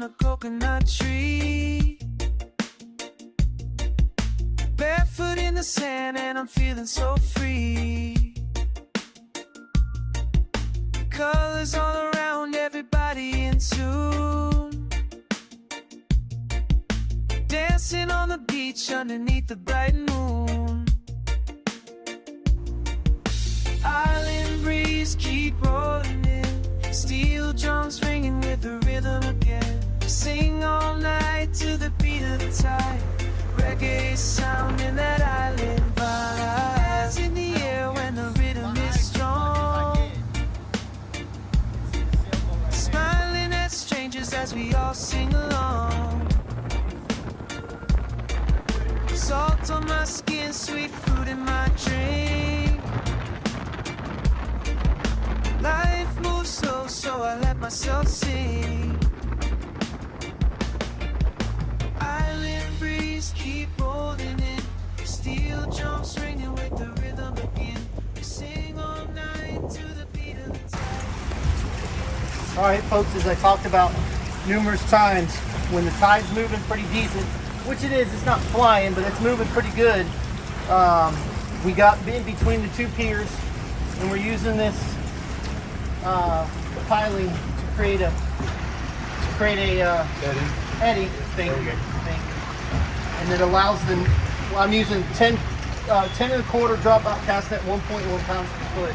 on a coconut tree. Barefoot in the sand and I'm feeling so free. Colors all around, everybody in tune. Dancing on the beach underneath the bright moon. Island breeze keep rolling in, steel drums ringing with the rhythm again. Sing all night to the beat of the tide. Reggae sound in that island vibe. Hands in the air when the rhythm is strong. Smiling at strangers as we all sing along. Salt on my skin, sweet fruit in my drink. Life moves slow, so I let myself sing. Island breeze keep rolling in, steel drums ringing with the rhythm again. We sing all night to the beat of the tide. All right, folks, as I talked about numerous times, when the tide's moving pretty decent, which it is, it's not flying, but it's moving pretty good. We got in between the two piers, and we're using this piling to create a eddy thing. And it allows them. Well, I'm using 10 and a quarter dropout cast at 1.1 pounds per foot.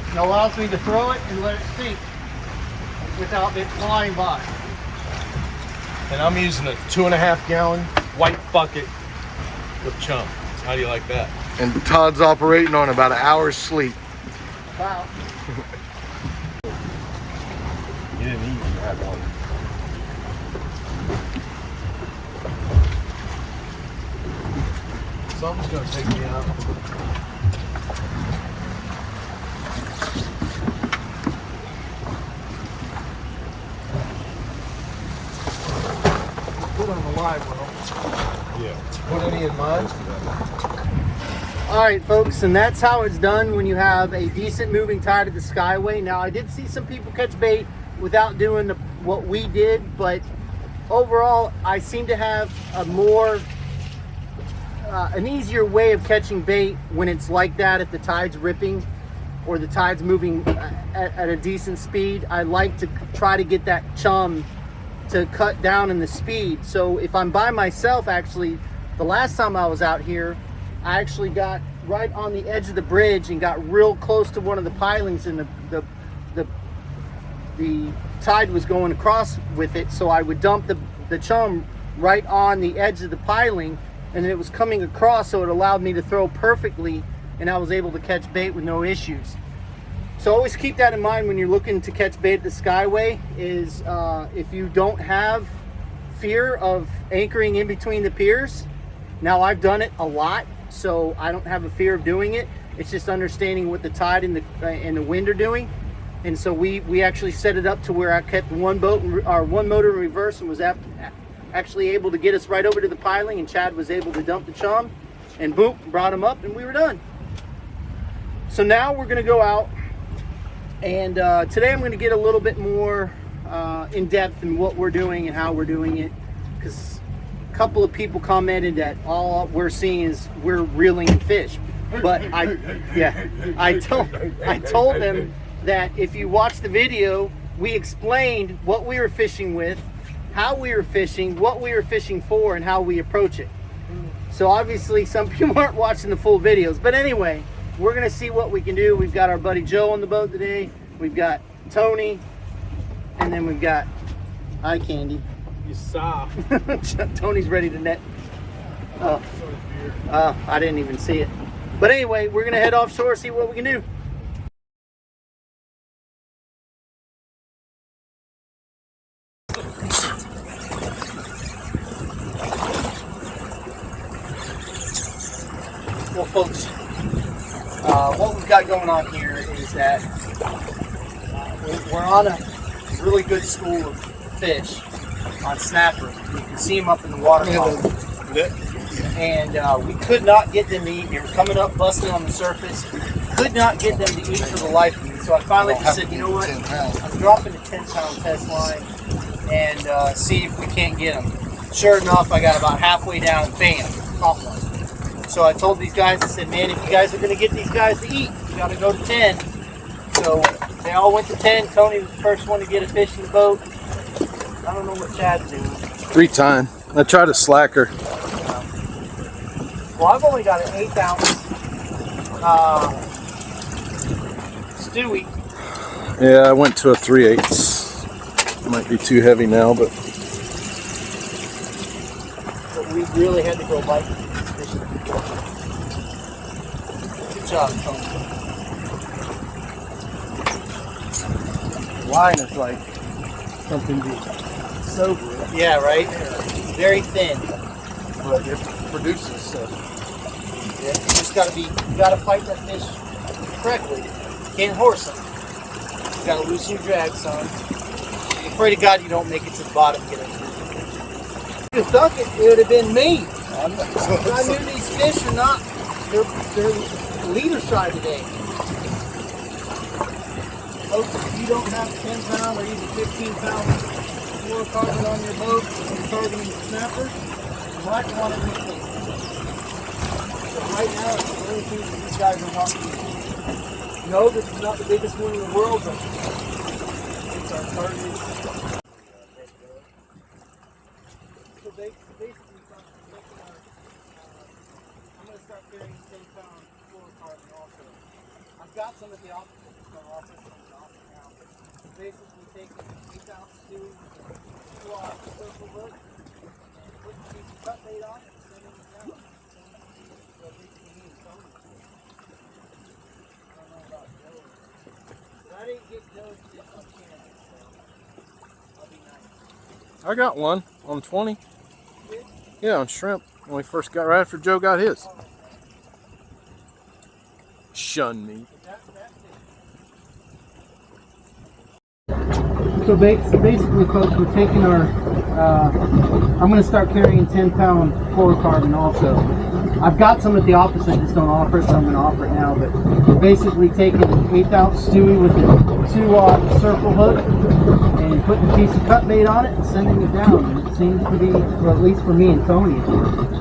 And it allows me to throw it and let it sink without it flying by. And I'm using a 2.5 gallon white bucket with chum. How do you like that? And Todd's operating on about an hour's sleep. Wow. You didn't eat, you had one. Something's gonna take me out. Put on the live well. Yeah. Put any in mine? All right, folks, and that's how it's done when you have a decent moving tide at the Skyway. Now, I did see some people catch bait without doing what we did, but overall, I seem to have a more, an easier way of catching bait when it's like that, if the tide's ripping or the tide's moving at a decent speed. I like to try to get that chum to cut down in the speed. So if I'm by myself, actually, the last time I was out here, I actually got right on the edge of the bridge and got real close to one of the pilings, and the tide was going across with it, so I would dump the chum right on the edge of the piling, and it was coming across, so it allowed me to throw perfectly, and I was able to catch bait with no issues. So always keep that in mind when you're looking to catch bait at the Skyway, is if you don't have fear of anchoring in between the piers. Now, I've done it a lot, so I don't have a fear of doing it. It's just understanding what the tide and the wind are doing. And so we actually set it up to where I kept one motor in reverse, and was actually able to get us right over to the piling, and Chad was able to dump the chum, and boom, brought him up, and we were done. So now we're gonna go out, and today I'm gonna get a little bit more in depth in what we're doing and how we're doing it, because a couple of people commented that all we're seeing is we're reeling fish. But I told them that if you watch the video, we explained what we were fishing with, how we were fishing, what we were fishing for, and how we approach it. So obviously some people aren't watching the full videos, but anyway, we're gonna see what we can do. We've got our buddy Joe on the boat today. We've got Tony, and then we've got eye candy. You saw. Tony's ready to net. Oh, I didn't even see it. But anyway, we're gonna head offshore, see what we can do. Well, folks, what we've got going on here is that we're on a really good school of fish on snapper. You can see them up in the water column. And we could not get them to eat. They were coming up, busting on the surface. Could not get them to eat for the life of me. So I finally just said, you know what? I'm dropping a 10-pound test line. and see if we can't get them. Sure enough, I got about halfway down and bam, caught one. So I told these guys, I said, man, if you guys are going to get these guys to eat, you got to go to 10. So they all went to 10. Tony was the first one to get a fish in the boat. I don't know what Chad's doing. 3 time. I tried a slacker. Well, I've only got an 1/8 ounce Stewie. Yeah, I went to a 3/8. Might be too heavy now, but We really had to go bite fishing. Good job, Tony. line is like something to sober it. Yeah, right? Very thin. But it produces stuff. Yeah, you just gotta fight that fish correctly. You can't horse them. You gotta loosen your drag, son. I'm afraid to God you don't make it to the bottom and get it. If you thunk it, it would have been me. I knew these fish are not, they're leader side today. Folks, if you don't have 10-pound or even 15-pound fluorocarbon on your boat and you're targeting snappers, you might want to rethink. But right now, it's the only thing that these guys are wanting to do. No, this is not the biggest one in the world, but it's our target. So basically, I'm going to start carrying 10-pound fluorocarbon also. I've got some at the office. Basically taking an 8-ounce Stewie with a 2-aught circle hook and putting a piece of cut bait on it and sending it down. So basically me and Tony. I don't know about Joe. But I didn't get Joe's fish on camera, so I'll be nice. I got one on 20. You did? Yeah, on shrimp. When we first got, right after Joe got his. Shun me. So basically, folks, we're taking our, I'm going to start carrying 10-pound fluorocarbon also. I've got some at the office, I just don't offer it, so I'm going to offer it now. But we're basically taking an 8-ounce Stewie with a 2-aught circle hook and putting a piece of cut bait on it and sending it down. And it seems to be, well, at least for me and Tony, it's working.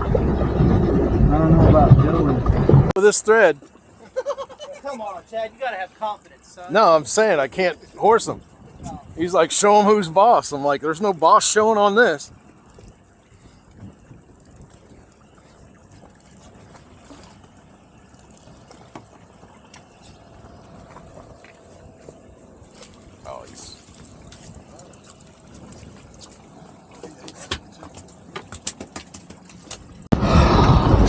I don't know about Joe. With this thread. Come on, Chad, you got to have confidence, son. No, I'm saying I can't horse them. He's like, show him who's boss. I'm like, there's no boss showing on this. Oh, he's...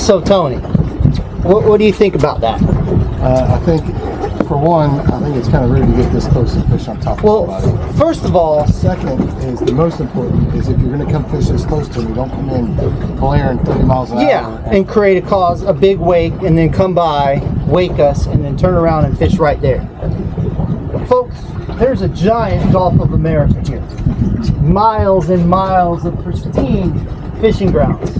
So, Tony, what do you think about that? I think, for one, I think it's kind of rude to get this close to fish on top of somebody. First of all, Second is the most important is if you're going to come fish this close to me, don't come in blaring 30 miles an hour. yeah, and create a big wake, and then come by, wake us, and then turn around and fish right there. Folks, there's a giant Gulf of America here. Miles and miles of pristine fishing grounds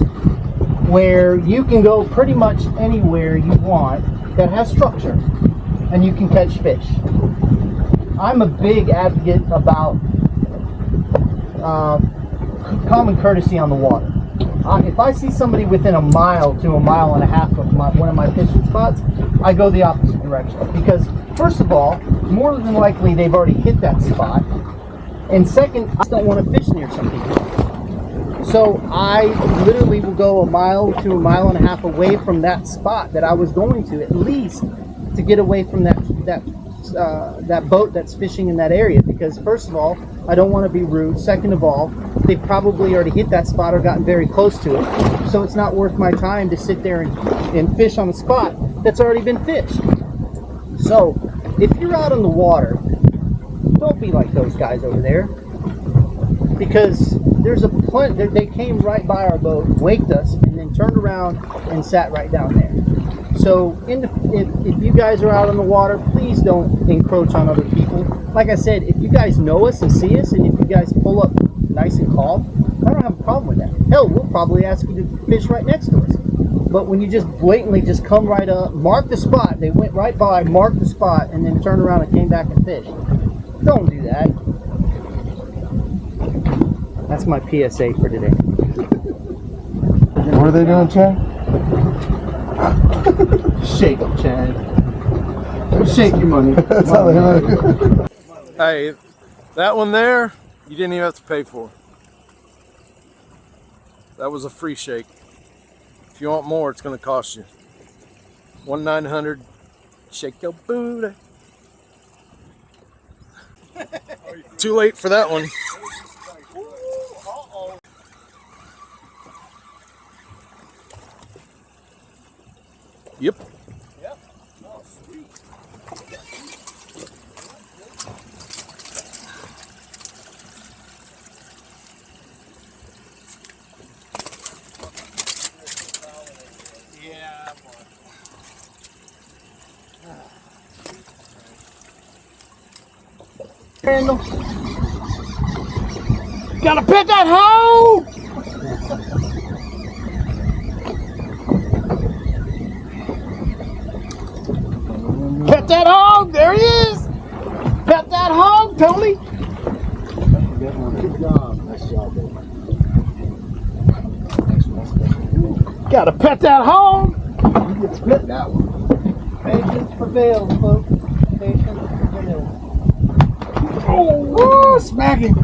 where you can go pretty much anywhere you want that has structure and you can catch fish. I'm a big advocate about common courtesy on the water. If I see somebody within a mile to a mile and a half of one of my fishing spots, I go the opposite direction. Because first of all, more than likely they've already hit that spot. And second, I don't want to fish near some people. So I literally will go a mile to a mile and a half away from that spot that I was going to, at least to get away from that boat that's fishing in that area. Because first of all, I don't want to be rude. Second of all, they probably already hit that spot or gotten very close to it. So it's not worth my time to sit there and fish on a spot that's already been fished. So if you're out on the water, don't be like those guys over there. Because there's a plenty, they came right by our boat, waked us, and then turned around and sat right down there. So if you guys are out on the water, please don't encroach on other people. Like I said, if you guys know us and see us, and if you guys pull up nice and calm, I don't have a problem with that. Hell, we'll probably ask you to fish right next to us. But when you just blatantly just come right up, mark the spot, they went right by, marked the spot, and then turned around and came back and fished. Don't do that. That's my PSA for today. What are they doing, Chad? Shake it, Chad. Shake your money. That's how they look. Hey, that one there, you didn't even have to pay for. That was a free shake. If you want more, it's going to cost you. 1-900, shake your booty. Too late for that one. Yep. Handle. Gotta pet that hole! Pet that hog! There he is! Pet that hog, Tony! Good job. Nice job, baby. Gotta pet that hog! You get to pet that one. Patience prevails, folks. Patience prevails. Oh, smack him.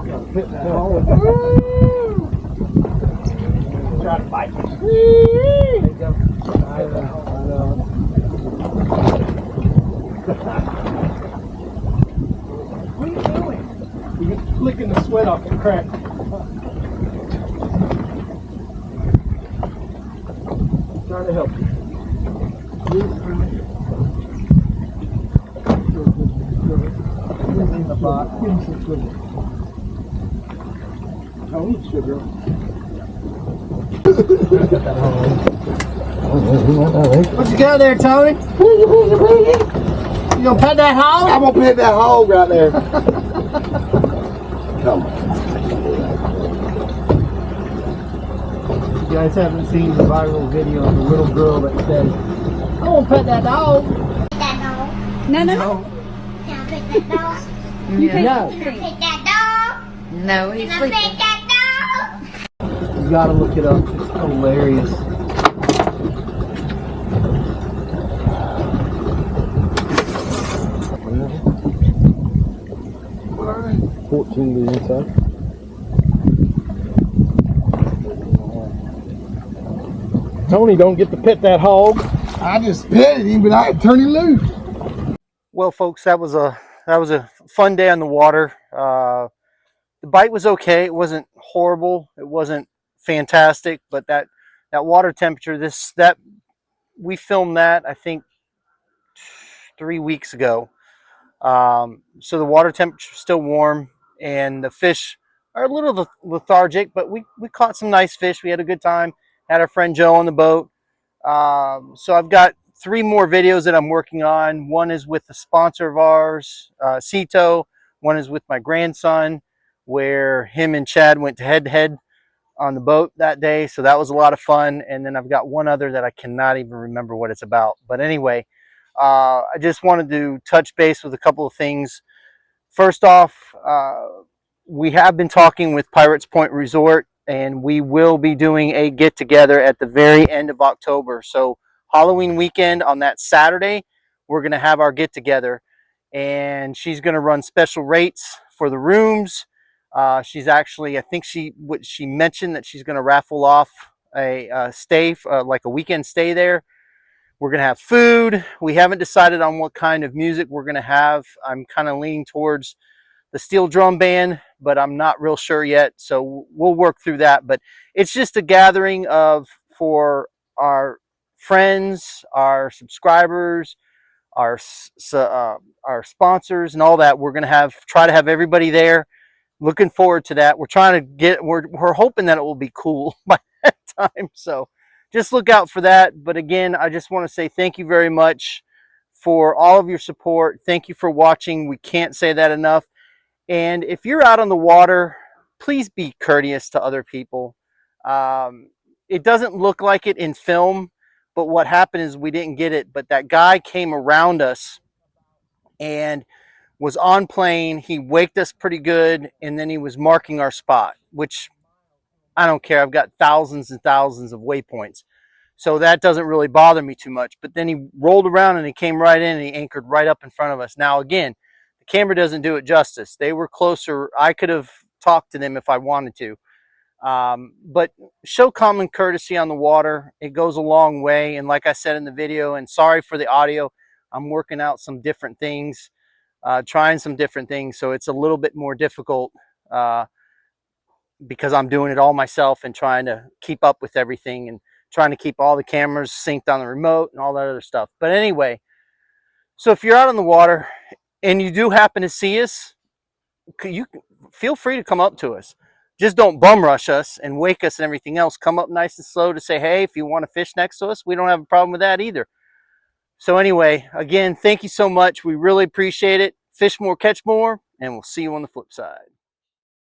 Gotta pet that hole. Try to bite. There you go. I know. What are you doing? You're flicking the sweat off the crack. Trying to help you. In the box. Give me some sugar. I need sugar. What you got there, Tony? You gonna pet that hog? I'm gonna pet that hog right there. Come on. You guys haven't seen the viral video of the little girl that said, I won't pet that dog. That dog. No, no, no. Can I pick that dog? You Can No. I pick that dog? No, he's Can I sleeping. pick that dog? You gotta look it up. It's hilarious. Alright. 14 to the inside. Tony don't get to pet that hog. I just petted him, but I had to turn him loose. Well, folks, that was a fun day on the water. The bite was okay. It wasn't horrible. It wasn't fantastic, but that water temperature, that we filmed that I think 3 weeks ago. So the water temperature is still warm, and the fish are a little lethargic, but we caught some nice fish. We had a good time. Had our friend Joe on the boat. So I've got 3 more videos that I'm working on. One is with a sponsor of ours, Cito. One is with my grandson, where him and Chad went to head on the boat that day. So that was a lot of fun. And then I've got one other that I cannot even remember what it's about. But anyway, I just wanted to touch base with a couple of things. First off, we have been talking with Pirates Point Resort, and we will be doing a get-together at the very end of October. So Halloween weekend on that Saturday, we're going to have our get-together, and she's going to run special rates for the rooms. She's actually, I think she mentioned that she's going to raffle off a stay, like a weekend stay there. We're going to have food. We haven't decided on what kind of music we're going to have. I'm kind of leaning towards the steel drum band, but I'm not real sure yet. So we'll work through that. But it's just a gathering for our friends, our subscribers, our sponsors, and all that. We're going to try to have everybody there. Looking forward to that. We're hoping that it will be cool by that time. So just look out for that. But again, I just want to say thank you very much for all of your support. Thank you for watching. We can't say that enough. And if you're out on the water, please be courteous to other people. It doesn't look like it in film, but what happened is we didn't get it. But that guy came around us, and was on plane. He waked us pretty good, and then he was marking our spot, which I don't care. I've got thousands and thousands of waypoints, so that doesn't really bother me too much. But then he rolled around and he came right in and he anchored right up in front of us. Now, again, the camera doesn't do it justice. They were closer. I could have talked to them if I wanted to. But show common courtesy on the water. It goes a long way. And like I said in the video, and sorry for the audio, I'm working out some different things, trying some different things. So it's a little bit more difficult because I'm doing it all myself and trying to keep up with everything and trying to keep all the cameras synced on the remote and all that other stuff. But anyway, so if you're out on the water and you do happen to see us, you feel free to come up to us. Just don't bum rush us and wake us and everything else. Come up nice and slow to say, hey, if you want to fish next to us, we don't have a problem with that either. So anyway, again, thank you so much. We really appreciate it. Fish more, catch more, and we'll see you on the flip side.